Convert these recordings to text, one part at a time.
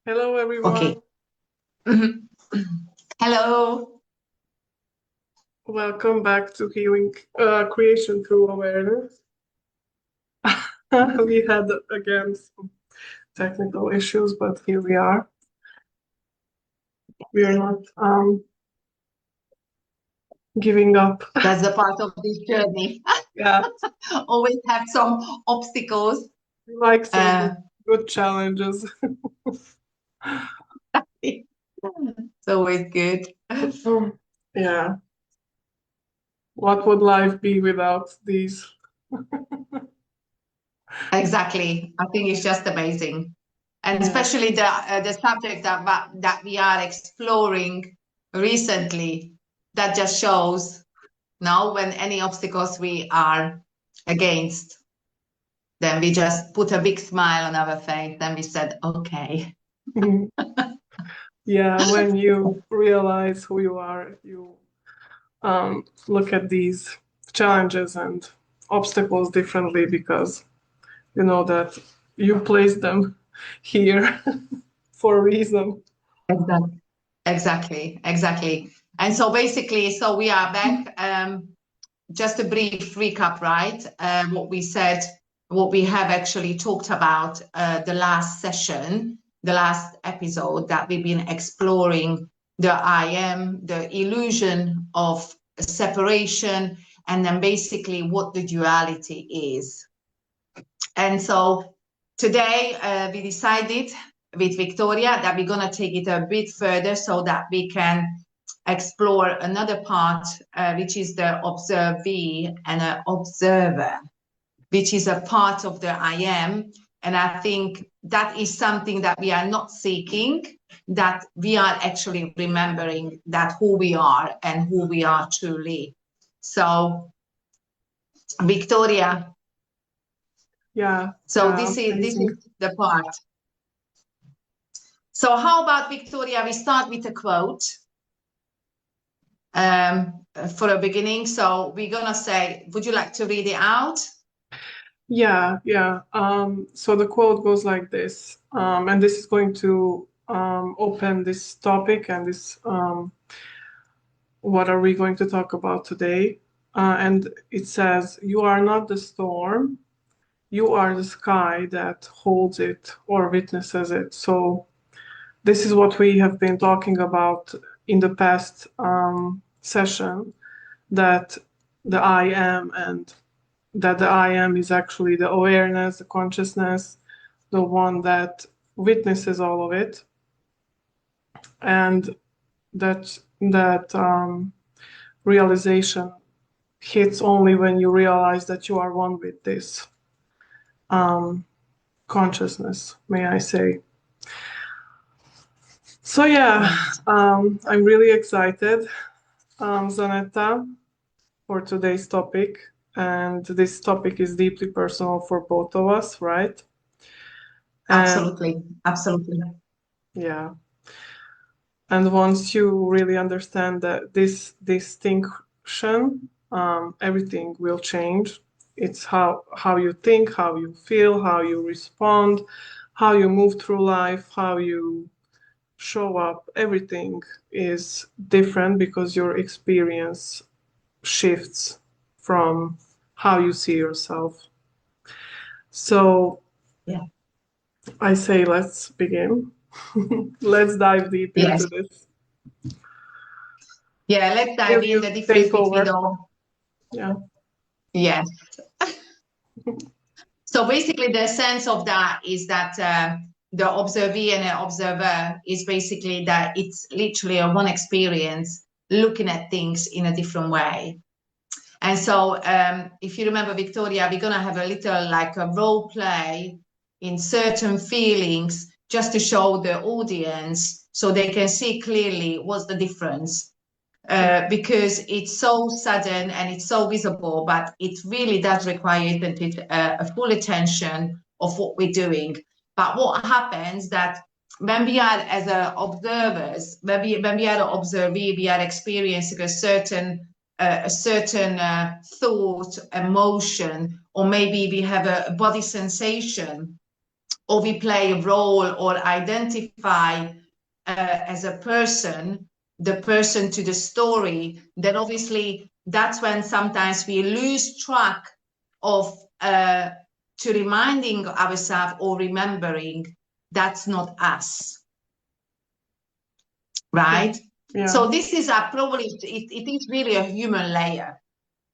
Hello, everyone. Okay. Hello. Welcome back to Healing Creation Through Awareness. We had again some technical issues, but here we are. We are not giving up. That's the part of this journey. Yeah, Always have some obstacles. we like some Uh, good challenges. it's always good. Yeah, what would life be without these? Exactly. I think it's just amazing. And Yeah. especially the subject that we are exploring recently, that just shows now when any obstacles we are against, then we just put a big smile on our face and we said, okay. Yeah, when you realize who you are, you look at these challenges and obstacles differently because you know that you placed them here for a reason. Exactly. Exactly. And so basically, so we are back. Just a brief recap, right? What we said, what we have actually talked about the last session, the last episode that we've been exploring the I am, the illusion of separation, and then basically what the duality is. And so today we decided with Victoria that we're going to take it a bit further so that we can explore another part, which is the observee and an observer, which is a part of the I am. And I think that is something that we are not seeking, that we are actually remembering that who we are and who we are truly. So, Victoria, Yeah, so yeah, this is amazing. the part. So how about Victoria? We start with a quote for a beginning. So we're gonna say, would you like to read it out? Yeah, yeah. So the quote goes like this, and this is going to open this topic and this what are we going to talk about today? And it says, "You are not the storm, you are the sky that holds it or witnesses it." So this is what we have been talking about in the past session, that the I am, and that the I am is actually the awareness, the consciousness, the one that witnesses all of it, and that realization hits only when you realize that you are one with this um, consciousness, may I say. So yeah, Yes, I'm really excited, Zanetta, for today's topic. And this topic is deeply personal for both of us, right? And absolutely. yeah, and once you really understand that this distinction, everything will change. It's how you think, how you feel, how you respond, how you move through life, how you show up. Everything is different because your experience shifts from how you see yourself. So Yeah. I say, let's begin. Let's dive deep into Yes. this. Yeah, let's dive Will in you the difference take between over? the Yeah. yes. So basically the sense of that is that the observee and the observer is basically that it's literally a one experience looking at things in a different way. And so, if you remember, Victoria, we're going to have a little like a role play in certain feelings just to show the audience so they can see clearly what's the difference. Because it's so sudden and it's so visible, but it really does require, isn't it, a full attention of what we're doing. But what happens that when we are as observers, when we are an observee, we are experiencing a certain thought, emotion, or maybe we have a body sensation or we play a role or identify as a person, the person to the story, then obviously that's when sometimes we lose track of to reminding ourselves or remembering that's not us, right? Yeah. So this is probably, it is really a human layer.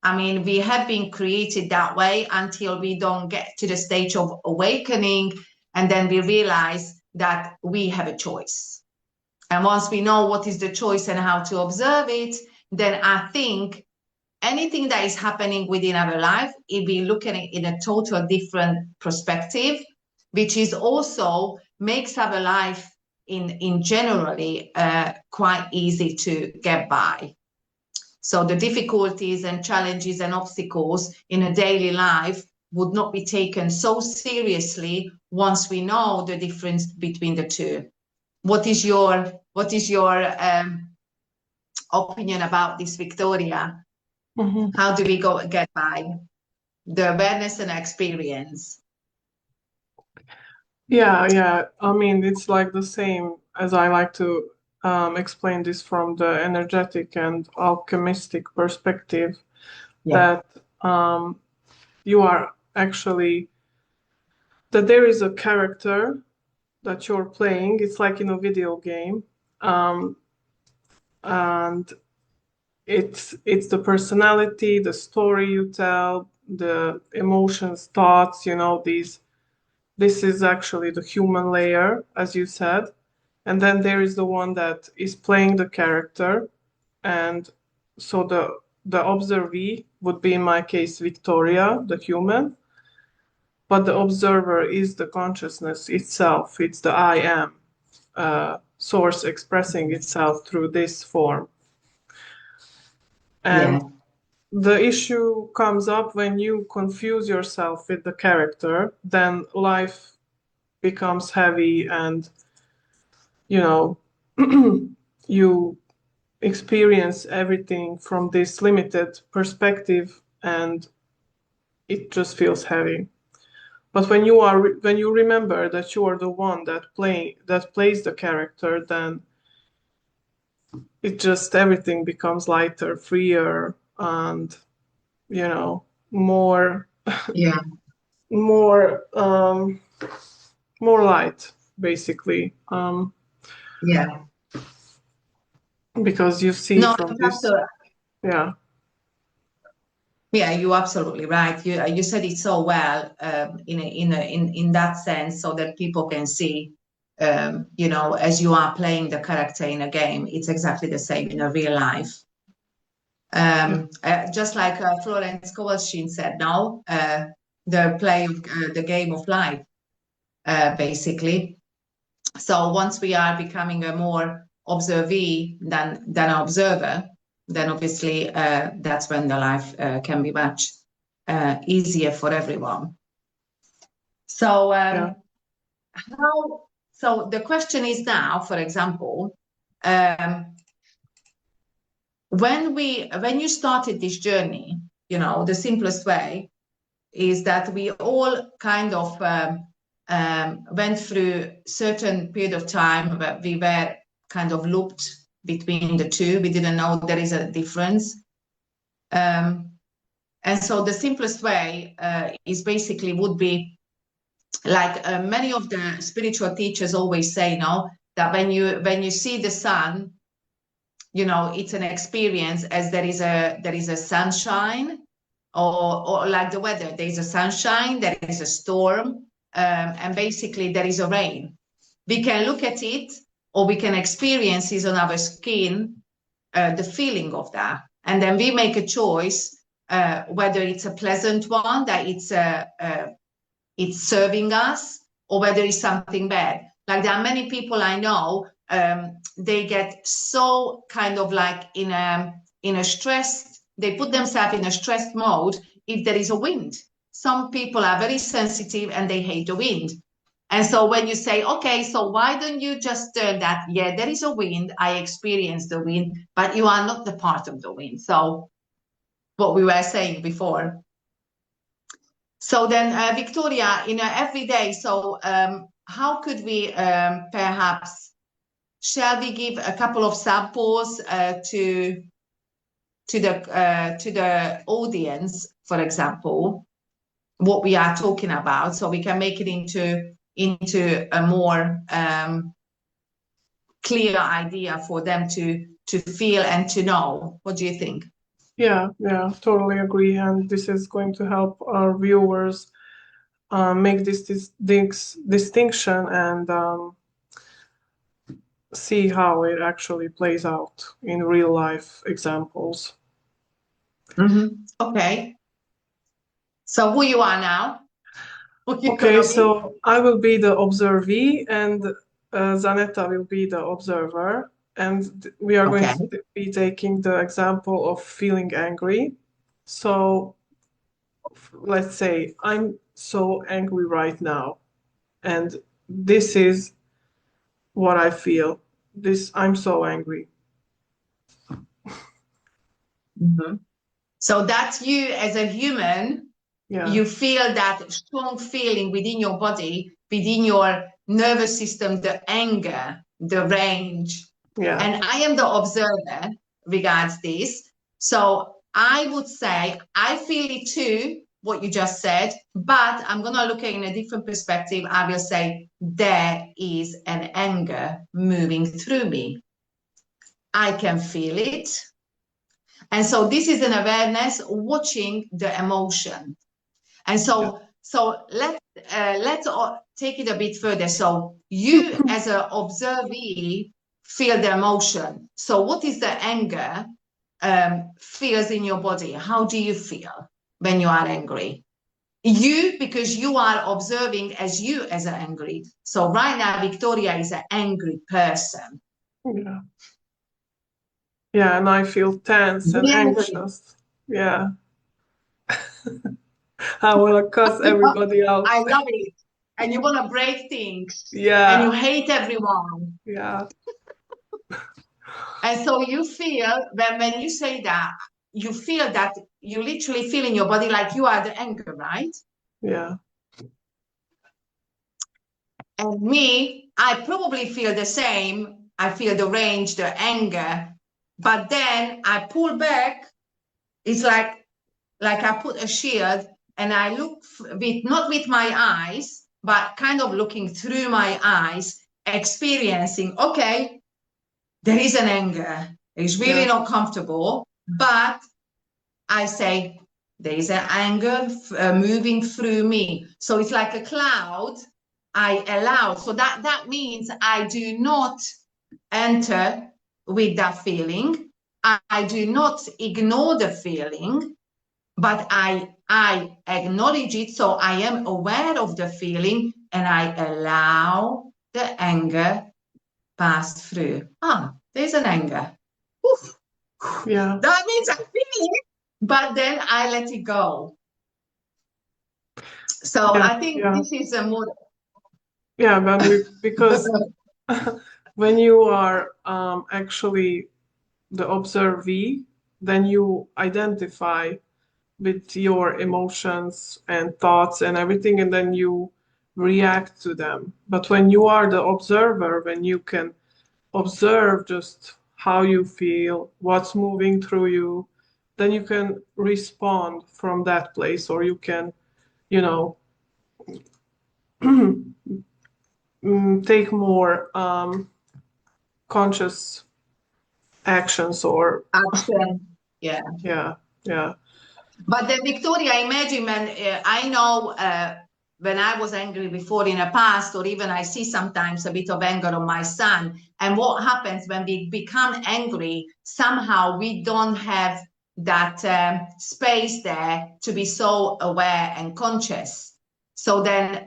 I mean, we have been created that way until we don't get to the stage of awakening, and then we realize that we have a choice. And once we know what is the choice and how to observe it, then I think anything that is happening within our life, if we look at it in a total different perspective, which is also makes our life in generally quite easy to get by. So the difficulties and challenges and obstacles in a daily life would not be taken so seriously once we know the difference between the two. What is your opinion about this, Victoria? Mm-hmm. How do we get by the awareness and experience? Yeah. I mean, it's like the same as I like to explain this from the energetic and alchemistic perspective, Yeah. that you are actually, that there is a character that you're playing. It's like in a video game, and it's the personality, the story you tell, the emotions, thoughts, this is actually the human layer, as you said. And then there is the one that is playing the character. And so the observee would be, in my case, Victoria, the human. But the observer is the consciousness itself. It's the I am source expressing itself through this form. Yeah. And the issue comes up when you confuse yourself with the character, then life becomes heavy, and you know you experience everything from this limited perspective, and it just feels heavy. But when you remember that you are the one that plays the character, then it just, everything becomes lighter, freer, and more Yeah. more more light, basically, Yeah. because you see No, from you have this. to. Yeah. Yeah, you're absolutely right. You said it so well, in that sense, so that people can see, as you are playing the character in a game, it's exactly the same in a real life. Just like Florence Kowalski said, no, the play of the game of life, basically. So once we are becoming a more observee than an observer, then obviously that's when the life can be much easier for everyone. So Yeah. so the question is now, for example, when you started this journey, the simplest way is that we all kind of went through certain period of time where we were kind of looped between the two. We didn't know there is a difference. And so the simplest way is basically would be like many of the spiritual teachers always say, that when you see the sun, it's an experience as there is a sunshine, or like the weather, there is a sunshine, there is a storm, and basically there is a rain. We can look at it, or we can experience it on our skin, the feeling of that, and then we make a choice whether it's a pleasant one, that it's serving us, or whether it's something bad. Like there are many people I know, they get so kind of like in a stressed, they put themselves in a stressed mode if there is a wind. Some people are very sensitive and they hate the wind. And so when you say, okay, so why don't you just turn that? Yeah, there is a wind. I experience the wind, but you are not the part of the wind. So what we were saying before. So then, Victoria, every day, so how could we perhaps, shall we give a couple of samples to the audience, for example, what we are talking about, so we can make it into a more clear idea for them to feel and to know. What do you think? Yeah, totally agree. And this is going to help our viewers make this distinction and see how it actually plays out in real life examples. Okay. So who you are now? Who you Okay, gonna be? so I will be the observee and Zanetta will be the observer. And we are going Okay. to be taking the example of feeling angry. So let's say I'm so angry right now, and this is what I feel. I'm so angry. So that's you as a human. Yeah, You feel that strong feeling within your body, within your nervous system, the anger, the rage. yeah, And I am the observer regards this. So I would say I feel it too, what you just said, but I'm going to look at it in a different perspective. I will say there is an anger moving through me. I can feel it. And so this is an awareness watching the emotion. And yeah, so let's take it a bit further. So you as an observee feel the emotion. So what is the anger feels in your body? How do you feel when you are angry? You, because you are observing as you as an angry. So right now, Victoria is an angry person. yeah. Yeah, and I feel tense and Be angry. anxious. Yeah, I want to cuss everybody out. I love it. And you want to break things and you Yeah, hate everyone. yeah, And so you feel when you say that, you feel that you literally feel in your body like you are the anger, right? yeah, And me, I probably feel the same. I feel the rage, the anger, but then I pull back. It's like I put a shield and I look with not with my eyes, but kind of looking through my eyes, experiencing, okay, there is an anger. It's really yeah, not comfortable, but I say, there is an anger moving through me. So it's like a cloud I allow. So that means I do not enter with that feeling. I do not ignore the feeling, but I acknowledge it. So I am aware of the feeling and I allow the anger pass through. Ah, there's an anger. Oof. yeah, That means I feel it, but then I let it go. So yeah, I think yeah, this is a more. yeah. Because when you are actually the observee, then you identify with your emotions and thoughts and everything, and then you react to them. But when you are the observer, when you can observe just how you feel, what's moving through you, then you can respond from that place, or you can, you know, take more conscious actions or Action. Yeah. yeah, yeah, But then, Victoria, imagine when I know when I was angry before in the past, or even I see sometimes a bit of anger on my son. And what happens when we become angry, somehow we don't have that space there to be so aware and conscious. So then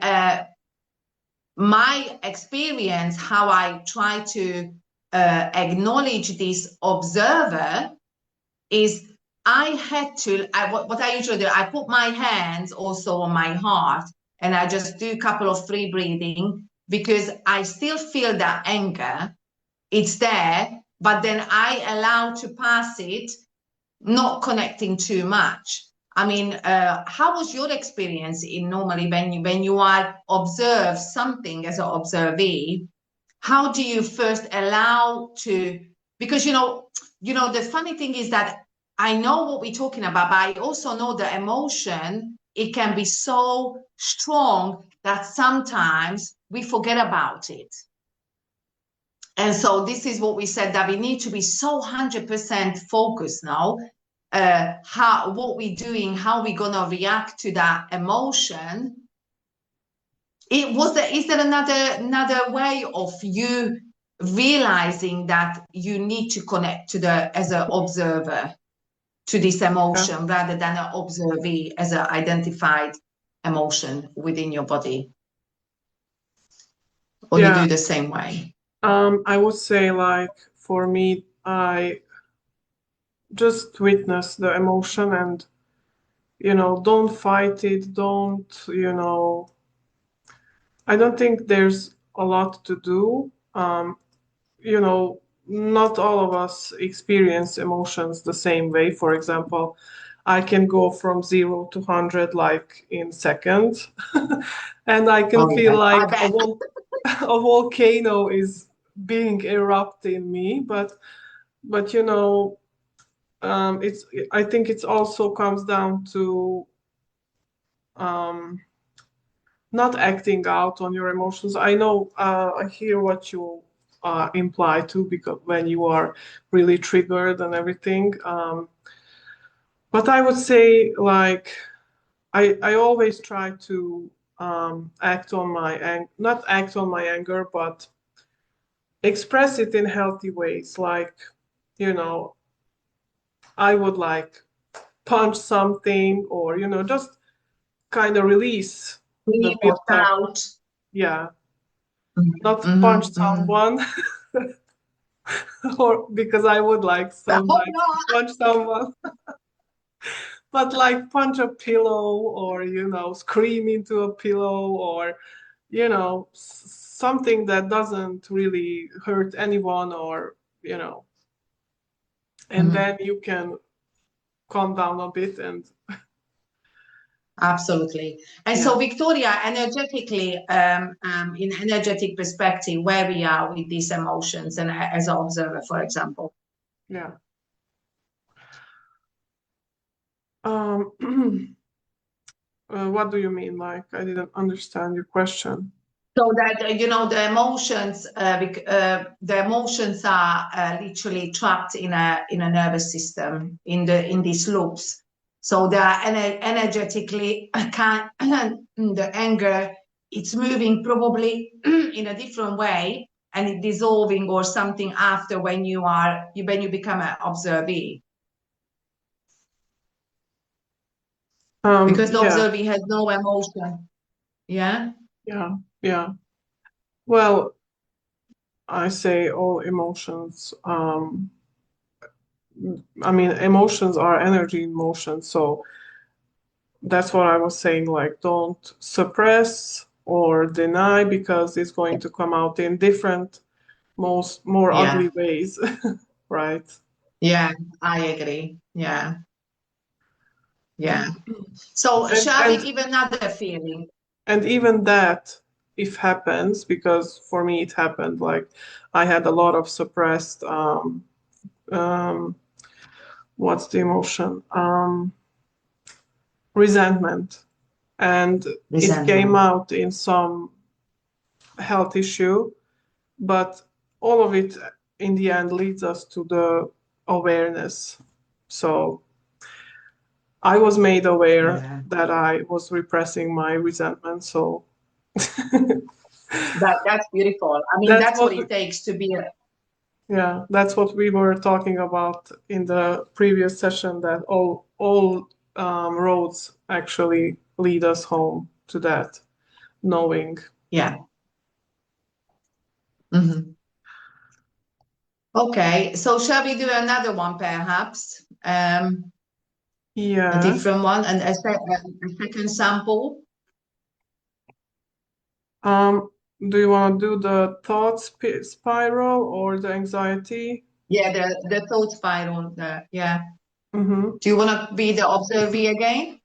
my experience, how I try to acknowledge this observer is I had to, what I usually do, I put my hands also on my heart and I just do a couple of free breathing because I still feel that anger. It's there, but then I allow to pass it, not connecting too much. I mean, how was your experience in normally when you are observe something as an observee? How do you first allow to, because the funny thing is that I know what we're talking about, but I also know the emotion, it can be so strong that sometimes we forget about it. And so this is what we said, that we need to be so 100% focused now, what we're doing, how we're gonna react to that emotion. Is there another way of you realizing that you need to connect to as an observer to this Yeah. emotion rather than an observee as an identified emotion within your body? Or you Yeah. do the same way? I would say, like, for me, I just witness the emotion and, don't fight it. Don't, I don't think there's a lot to do. You know, not all of us experience emotions the same way. For example, I can go from 0 to 100 like in seconds, and I can Oh feel yeah, I like bet. a volcano is being erupt in me. But it's I think it's also comes down to um, not acting out on your emotions. I know I hear what you imply too, because when you are really triggered and everything. But I would say, like, I always try to act on not act on my anger, but express it in healthy ways. Like, you know, I would like punch something, or just kind of release the Scream or built up. shout. Yeah, not punch Mm-hmm, mm-hmm. someone, or because I would like I hope sometimes to not. punch someone, but like punch a pillow, or scream into a pillow, or something that doesn't really hurt anyone, or and Mhm. then you can calm down a bit. And Absolutely. And yeah, so, Victoria, energetically, in energetic perspective, where we are with these emotions, and as an observer, for example. yeah. um what do you mean? Like, I didn't understand your question. So that the emotions are literally trapped in a nervous system in these loops. So they are energetically the anger, it's moving probably in a different way, and it dissolving or something after when you become an observee, because the Yeah, observee has no emotion. Yeah. yeah, yeah. Well, I say all emotions. I mean, emotions are energy in motion. So that's what I was saying. Like, don't suppress or deny, because it's going to come out in different, more Yeah. ugly ways, right? Yeah. I agree. Yeah. Yeah. Yeah. So And shall we and give another feeling? and even that, if happens, because for me it happened, like, I had a lot of suppressed um what's the emotion, resentment, and it came Resentment. out in some health issue. But all of it in the end leads us to the awareness. So I was made aware Yeah. that I was repressing my resentment. So That's beautiful. I mean, that's that's what what it takes to be a, yeah, that's what we were talking about in the previous session, that all roads actually lead us home to that knowing. yeah. Hmm. Okay. So shall we do another one perhaps? A Yes. different one and a second sample? Um, do you want to do the thought spiral or the anxiety? Yeah, the thought spiral. Yeah. Mm-hmm. Do you want to be the observee again?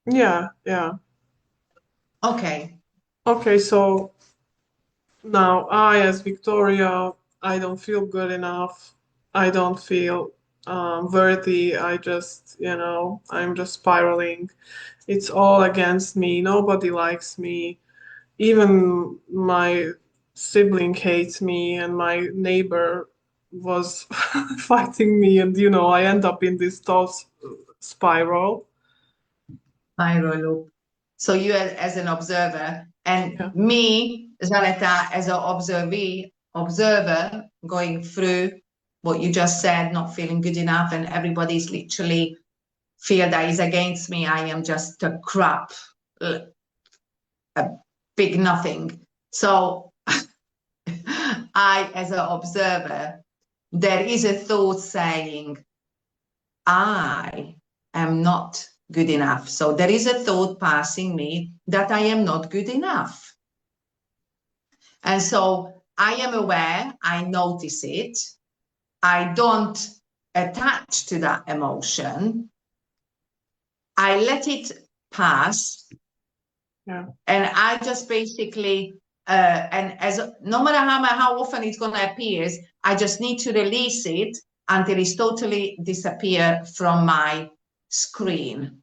Yeah, yeah. Okay. Okay, so now I, as Victoria, I don't feel good enough. I don't feel worthy. I just, I'm just spiraling. It's all against me. Nobody likes me. Even my sibling hates me, and my neighbor was fighting me. And, I end up in this thought spiral. Spiral loop. So you as an observer, and Yeah. me, Zaneta, as an observer, going through what you just said, not feeling good enough, and everybody's literally feel that is against me. I am just a crap, a big nothing. So I, as an observer, there is a thought saying, I am not good enough. So there is a thought passing me that I am not good enough. And so I am aware, I notice it, I don't attach to that emotion, I let it pass, Yeah. and I just basically, and as no matter how often it's going to appear, I just need to release it until it's totally disappear from my screen.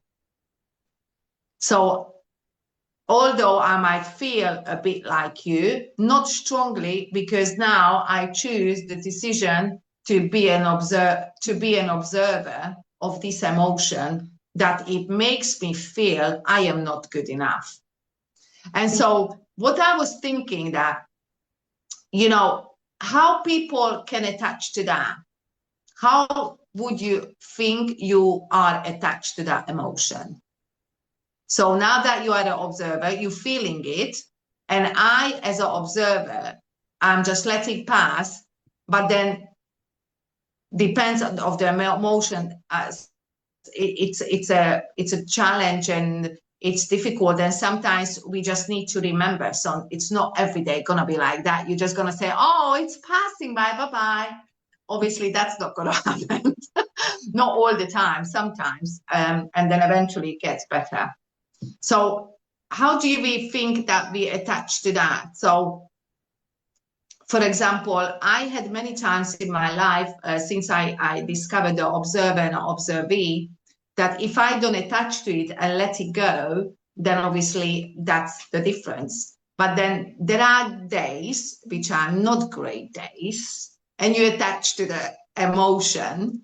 So although I might feel a bit like you, not strongly, because now I choose the decision to be an observer of this emotion, that it makes me feel I am not good enough. And so what I was thinking that, how people can attach to that. How would you think you are attached to that emotion? So now that you are an observer, you're feeling it. And I, as an observer, I'm just letting pass, but then depends on of the emotion. As it's a challenge, and it's difficult. And sometimes we just need to remember. So it's not every day gonna be like that. You're just gonna say, "Oh, it's passing by, bye bye." Obviously, that's not gonna happen. Not all the time. Sometimes, and then eventually it gets better. So how do we think that we attach to that? So, for example, I had many times in my life, since I discovered the observer and observee, that if I don't attach to it and let it go, then obviously that's the difference. But then there are days which are not great days, and you attach to the emotion,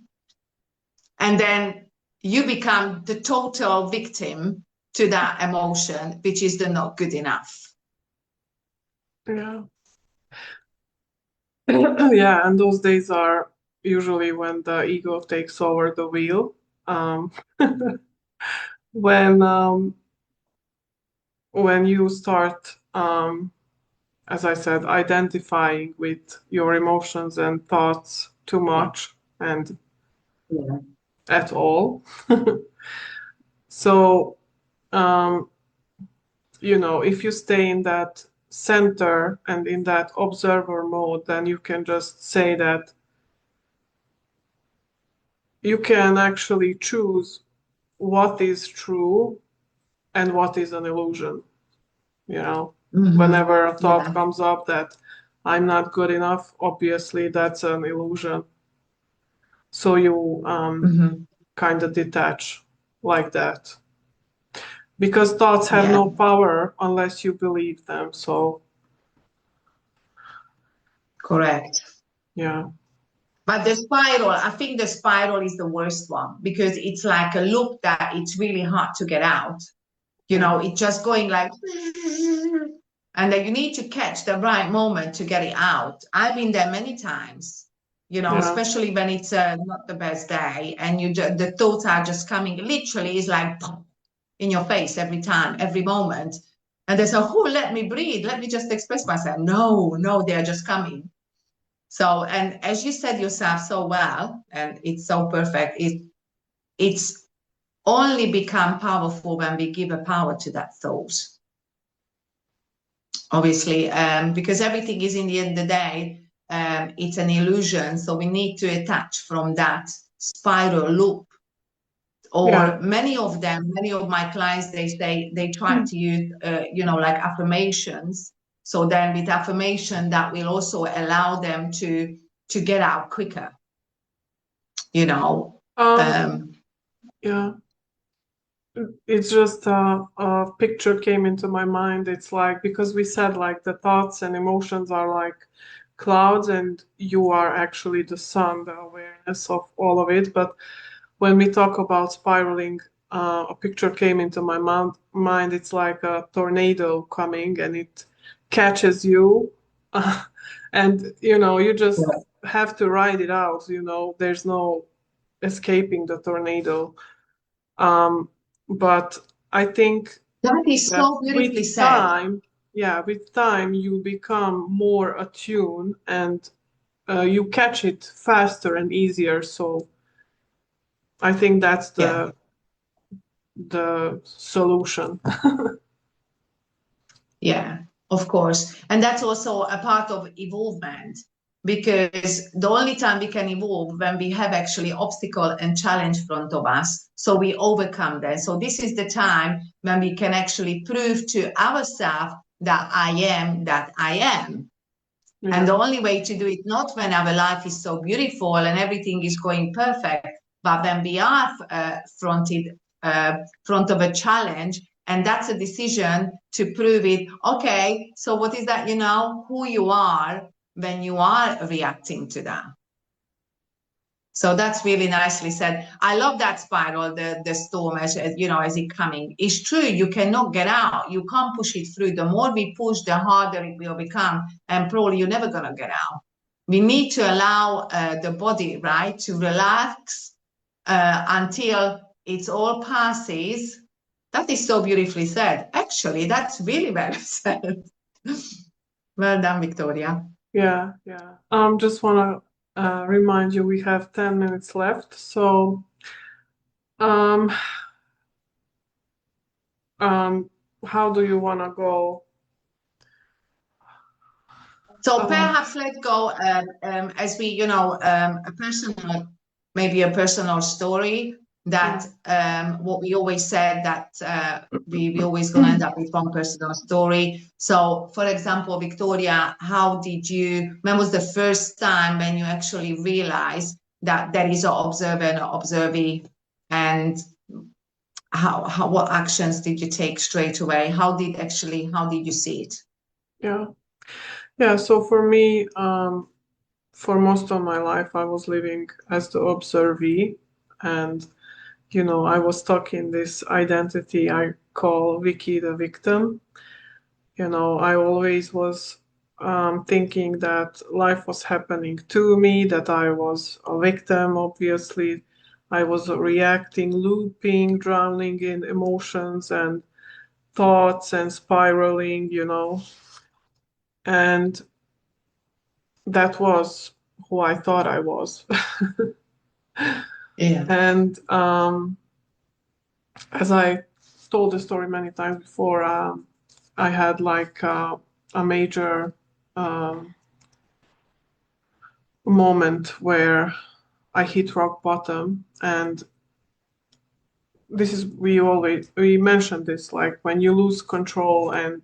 and then you become the total victim to that emotion, which is the not good enough. Yeah. Yeah, and those days are usually when the ego takes over the wheel. Um, when when you start, as I said, identifying with your emotions and thoughts too Yeah. much and Yeah. at all. So, um, if you stay in that center and in that observer mode, then you can just say that you can actually choose what is true and what is an illusion. Mm-hmm. Whenever a thought Yeah. comes up that I'm not good enough, obviously that's an illusion. So you Mm-hmm. kind of detach like that. Because thoughts have Yeah. no power unless you believe them. So, Correct. yeah. But the spiral, I think the spiral is the worst one, because it's like a loop that it's really hard to get out. Yeah. It's just going like, and then you need to catch the right moment to get it out. I've been there many times, Yeah. especially when it's not the best day, and the thoughts are just coming. Literally, it's like in your face every time, every moment. And they say, "Oh, let me breathe. Let me just express myself." No, no, they are just coming. So, and as you said yourself so well, and it's so perfect, it's only become powerful when we give a power to that thought. Obviously, because everything is in the end of the day, it's an illusion. So we need to attach from that spiral loop. Yeah. or many of them, many of my clients, they say they try to use, like affirmations. So then with affirmation, that will also allow them to get out quicker, you know. Um, Um, yeah. It's just a picture came into my mind. It's like, because we said like the thoughts and emotions are like clouds, and you are actually the sun, the awareness of all of it. But when we talk about spiraling, a picture came into my mind. It's like a tornado coming, and it catches you, and you just have to ride it out. There's no escaping the tornado. Um, but I think that is that so beautifully with said. time, yeah, with time you become more attuned, and you catch it faster and easier. So I think that's Yeah. the solution. Yeah, of course. And that's also a part of evolvement, because the only time we can evolve when we have actually obstacle and challenge in front of us. So we overcome that. So this is the time when we can actually prove to ourselves that I am that I am. And the Yeah, only way to do it, not when our life is so beautiful and everything is going perfect, but when we are front of a challenge, and that's a decision to prove it. Okay, so what is that? Who you are when you are reacting to that. So that's really nicely said. I love that spiral, the storm as it coming. It's true, you cannot get out. You can't push it through. The more we push, the harder it will become, and probably you're never gonna get out. We need to allow the body, right, to relax until it all passes. That is so beautifully said. Actually, that's really well said. Well done, Victoria. yeah, yeah. Just want to remind you we have 10 minutes left. So, um, um, how do you want to go? So Uh, perhaps let's go as we, maybe a personal story yeah. that what we always said that we always gonna end up with one personal story. So for example, Victoria, when was the first time when you actually realized that there is an observer and an observee, and what actions did you take straight away? How did you see it? Yeah. Yeah. So for me, for most of my life, I was living as the observee, and I was stuck in this identity I call Vicky the victim. I always was thinking that life was happening to me, that I was a victim, obviously. I was reacting, looping, drowning in emotions and thoughts and spiraling. And that was who I thought I was. Yeah. And as I told the story many times before, I had like a major um, moment where I hit rock bottom. And this is, we mentioned this, like when you lose control and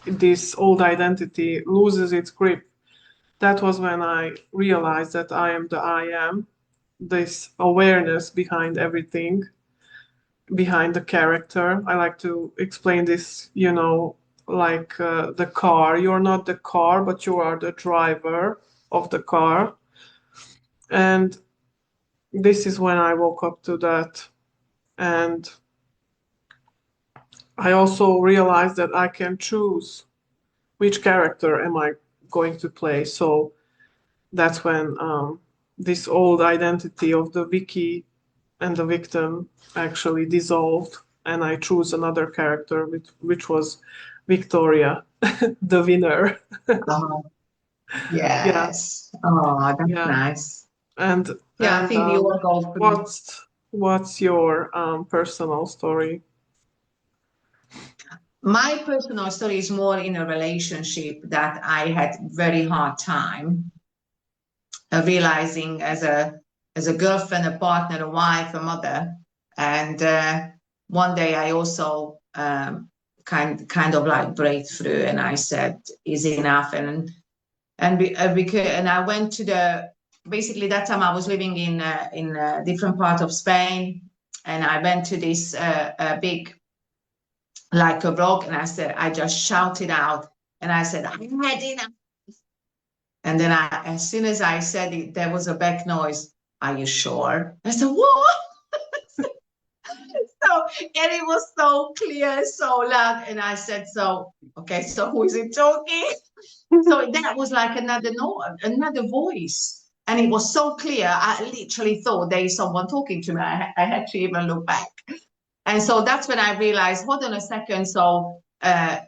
this old identity loses its grip. That was when I realized that I am the I am, this awareness behind everything, behind the character. I like to explain this, like the car. You're not the car, but you are the driver of the car. And this is when I woke up to that. And I also realized that I can choose which character am I going to play. So that's when this old identity of the Vicky and the victim actually dissolved, and I chose another character, which was Victoria, the winner. Uh-huh. Yeah, Yes. Oh, that's yeah. nice. And Yeah, I and think we all go through. what's your personal story? My personal story is more in a relationship that I had very hard time realizing as a as a girlfriend, a partner, a wife, a mother. And one day I also kind of like breakthrough, and I said, "Is enough?" And I went to basically that time I was living in a different part of Spain, and I went to this big like a rock, and I just shouted out, and I said, "I had enough." And then as soon as I said it, there was a back noise. "Are you sure?" I said, "What?" So, and it was so clear, so loud. And I said, "So, okay, so who is it talking?" So that was like another voice. And it was so clear. I literally thought there is someone talking to me. I had to even look back. And so that's when I realized, hold on a second. So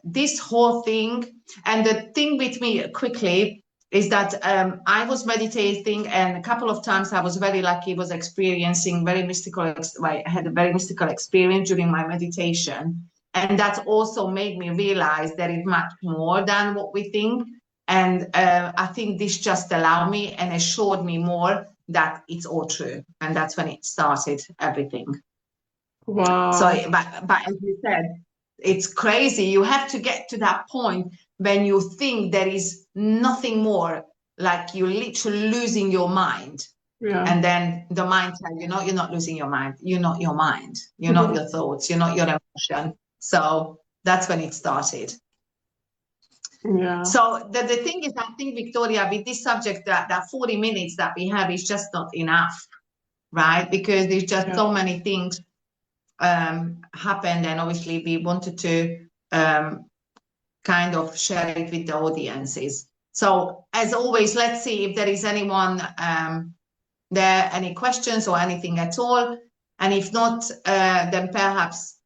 this whole thing, and the thing with me quickly is that I was meditating, and a couple of times I was very lucky, was experiencing very mystical, I had a very mystical experience during my meditation. And that also made me realize there is much more than what we think. And I think this just allowed me and assured me more that it's all true. And that's when it started, everything. Wow. So, but as you said, it's crazy. You have to get to that point when you think there is nothing more, like you're literally losing your mind. Yeah. And then the mind tells you, no, you're not losing your mind. You're not your mind. You're not your thoughts. You're not your emotion. So that's when it started. Yeah. So the thing is, I think, Victoria, with this subject, that 40 minutes that we have is just not enough, right? Because there's just so many things happened, and obviously we wanted to kind of share it with the audiences. So as always, let's see if there is anyone there, any questions or anything at all. And if not, then perhaps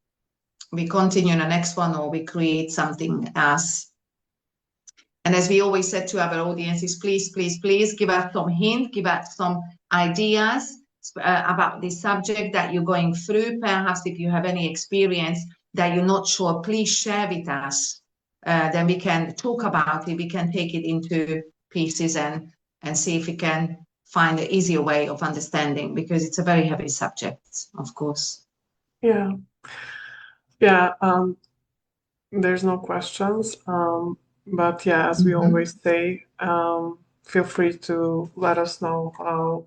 we continue in the next one, or we create something else. And as we always said to our audiences, please, please, please give us some hint, give us some ideas about this subject that you're going through. Perhaps if you have any experience that you're not sure, please share with us. Then we can talk about it. We can take it into pieces and see if we can find an easier way of understanding, because it's a very heavy subject, of course. Yeah. Yeah. There's no questions. But yeah, as we always say, feel free to let us know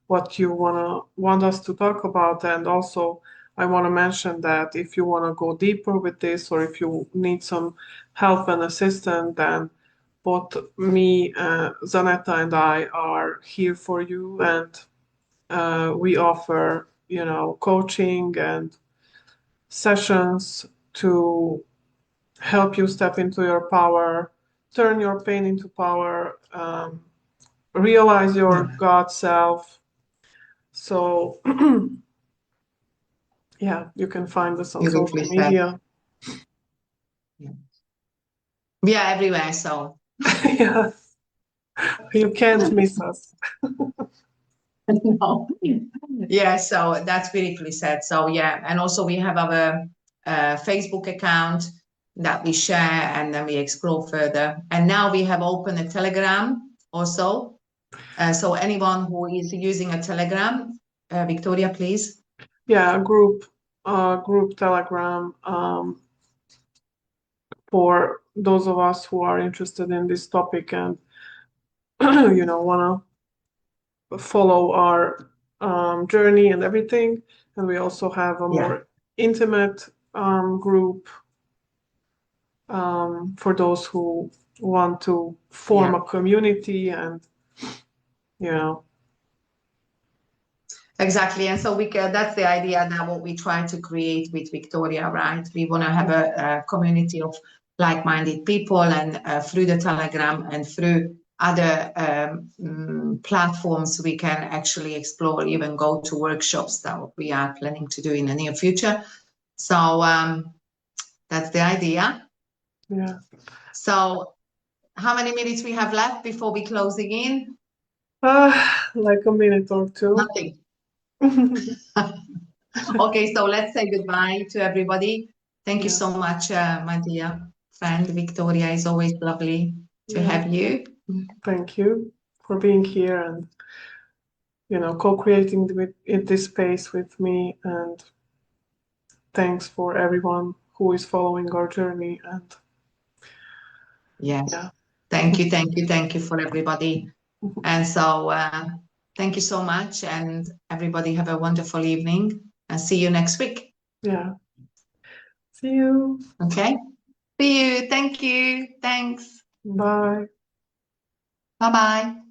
what you want us to talk about. And also, I want to mention that if you want to go deeper with this, or if you need some help and assistance, then both me, Zanetta, and I are here for you. And we offer, coaching and sessions to help you step into your power, turn your pain into power, realize your God self. So, yeah, you can find us on social media. We are everywhere, so. Yeah, you can't miss us. No. Yeah, so that's beautifully said. So yeah, and also we have our Facebook account that we share, and then we explore further. And now we have opened a Telegram also. So anyone who is using a Telegram, Victoria, please. Yeah, group Telegram for those of us who are interested in this topic and want to follow our journey and everything. And we also have a more intimate group for those who want to form a community and, Exactly. And so that's the idea now, what we try to create with Victoria, right? We want to have a community of like-minded people, and through the Telegram and through other platforms, we can actually explore, even go to workshops that we are planning to do in the near future. So that's the idea. Yeah. So how many minutes we have left before we closing in? Like a minute or two. Nothing. Okay, so let's say goodbye to everybody. Thank you so much, my dear friend Victoria. It's always lovely to have you. Thank you for being here, and co-creating in this space with me. And thanks for everyone who is following our journey. And Yes. yeah. Thank you for everybody. And so thank you so much, and everybody have a wonderful evening, and see you next week. Yeah. See you. Okay. See you. Thank you. Thanks. Bye. Bye-bye.